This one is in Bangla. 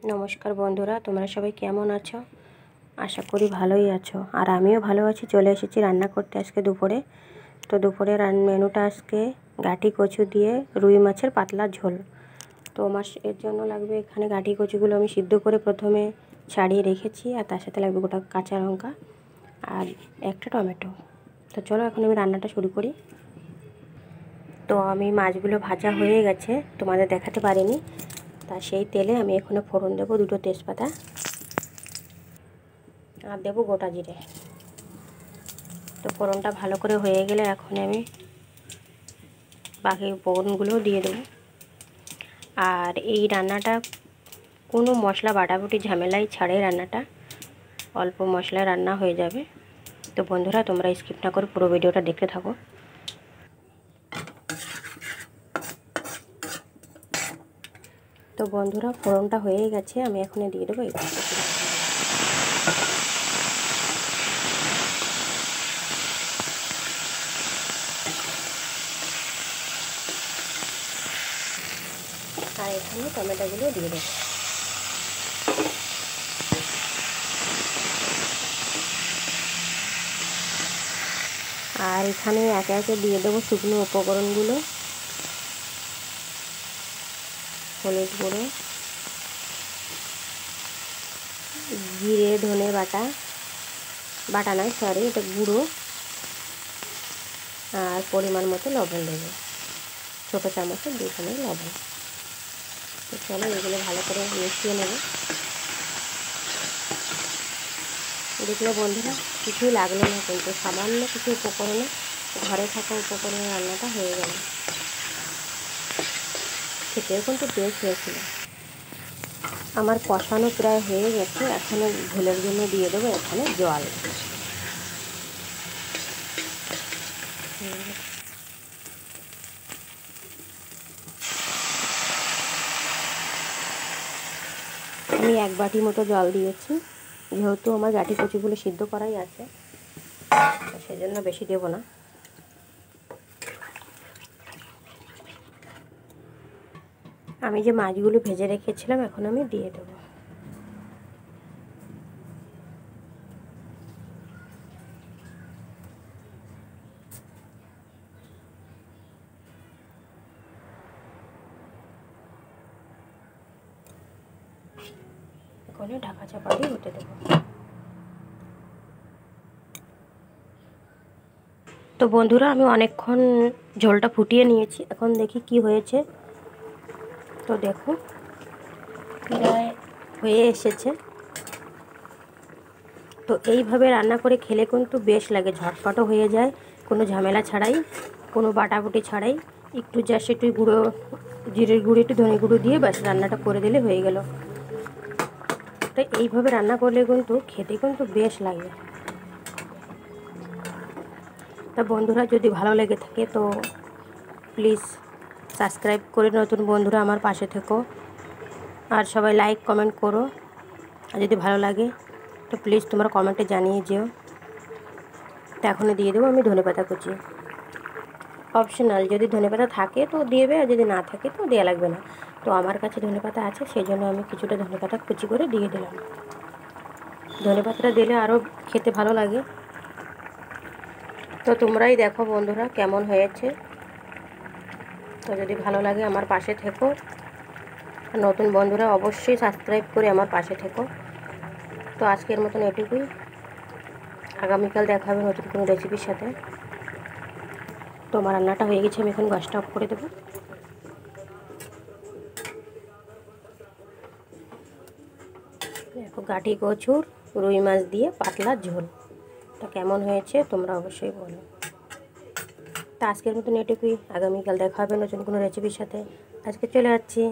নমস্কার বন্ধুরা, তোমরা সবাই কেমন আছো? আশা করি ভালোই আছো। আর আমিও ভালো আছি। চলে এসেছি রান্না করতে আজকে দুপুরে। তো দুপুরে মেনুটা আজকে গাঁটি কচু দিয়ে রুই মাছের পাতলা ঝোল। তো এর জন্য লাগবে এখানে গাঁটি কচুগুলো আমি সিদ্ধ করে প্রথমে ছাড়িয়ে রেখেছি, আর তার সাথে লাগবে গোটা কাঁচা লঙ্কা আর একটা টমেটো। তো চলো এখন আমি রান্নাটা শুরু করি। তো আমি মাছগুলো ভাজা হয়ে গেছে, তোমাদের দেখাতে পারিনি। তা সেই তেলে আমি এখানে ফোড়ন দেবো, দুটো তেজপাতা আর দেবো গোটা জিরে। তো ফোড়নটা ভালো করে হয়ে গেলে এখন আমি বাকি উপকরণগুলোও দিয়ে দেবো। আর এই রান্নাটা কোনো মশলা বাটাবুটি ঝামেলাই ছাড়াই রান্নাটা অল্প মশলায় রান্না হয়ে যাবে। তো বন্ধুরা, তোমরা স্কিপ না করে পুরো ভিডিওটা দেখতে থাকো। তো বন্ধুরা, ফোড়নটা হয়ে গেছে, আমি এখন দিয়ে দেবো এই আর এখানে টমেটোগুলো দিয়ে দেবো। আর এখানে একে একে দিয়ে দেবো শুকনো উপকরণগুলো। হলুদ গুঁড়ো, জিরে ধনে বাটা নয় সরি, এটা গুঁড়ো, আর পরিমাণ মতো লবণ দেবো, ছোটো চামচের 2 চামচ লবণ। তো চলো এগুলো ভালো করে মিশিয়ে নেব। দেখলো বন্ধুরা, কিছুই লাগলো না, কিন্তু সামান্য কিছু উপকরণে, ঘরে থাকা উপকরণে রান্নাটা হয়ে গেল। খেতেও কিন্তু টেস্ট হয়েছিল। আমার কষানো প্রায় হয়ে গেছে, এখন ঝোলের জন্য দিয়ে দেবো এখানে জল। আমি 1 বাটি মতো জল দিয়েছি, যেহেতু আমার গাঁটি কচুগুলো সিদ্ধ করাই আছে, সেজন্য বেশি দেব না। আমি যে মাছগুলো ভেজে রেখেছিলাম এখন আমি দিয়ে দেবো। এখন ঢাকা চাপা দিয়ে হতে দেবো। তো বন্ধুরা, আমি অনেকক্ষণ ঝোলটা ফুটিয়ে নিয়েছি, এখন দেখি কি হয়েছে। তো দেখো প্রায় হয়ে এসেছে। তো এইভাবে রান্না করে খেলে কিন্তু বেশ লাগে, ঝটপটও হয়ে যায়, কোনো ঝামেলা ছাড়াই, কোনো বাটাবুটি ছাড়াই। একটু জাস্ট একটু গুঁড়ো, জিরের গুঁড়ো, একটু ধনে গুঁড়ো দিয়ে ব্যাস রান্নাটা করে দিলে হয়ে গেল। তো এইভাবে রান্না করলে কিন্তু খেতে কিন্তু বেশ লাগে। তা বন্ধুরা, যদি ভালো লেগে থাকে তো প্লিজ সাবস্ক্রাইব করে নতুন বন্ধুরা আমার পাশে থেকো, আর সবাই লাইক কমেন্ট করো। আর যদি ভালো লাগে তো প্লিজ তোমরা কমেন্টে জানিয়ে যেও। তো এখনও দিয়ে দেবো আমি ধনেপাতা কুচি, অপশনাল, যদি ধনেপাতা থাকে তো দেবে, আর যদি না থাকে তো দেওয়া লাগবে না। তো আমার কাছে ধনেপাতা আছে, সেই জন্য আমি কিছুটা ধনেপাতা কুচি করে দিয়ে দিলাম। ধনেপাতাটা দিলে আরও খেতে ভালো লাগে। তো তোমরাই দেখো বন্ধুরা কেমন হয়েছে। তো যদি ভালো লাগে আমার পাশে থেকো, নতুন বন্ধুরা অবশ্যই সাবস্ক্রাইব করে আমার পাশে থেকো। তো আজকের মতন এটুকুই, আগামীকাল দেখা হবে নতুন কোনো রেসিপির সাথে। তো আমার রান্নাটা হয়ে গেছে, আমি এখন গ্যাসটা অফ করে দেবো। দেখো গাঁটি কচুর রুই মাছ দিয়ে পাতলা ঝোল, তো কেমন হয়েছে তোমরা অবশ্যই বলো। তো আজকের মতন এটুকুই, আগামীকাল দেখা হবে নতুন কোনো রেসিপির সাথে। আজকে চলে যাচ্ছি।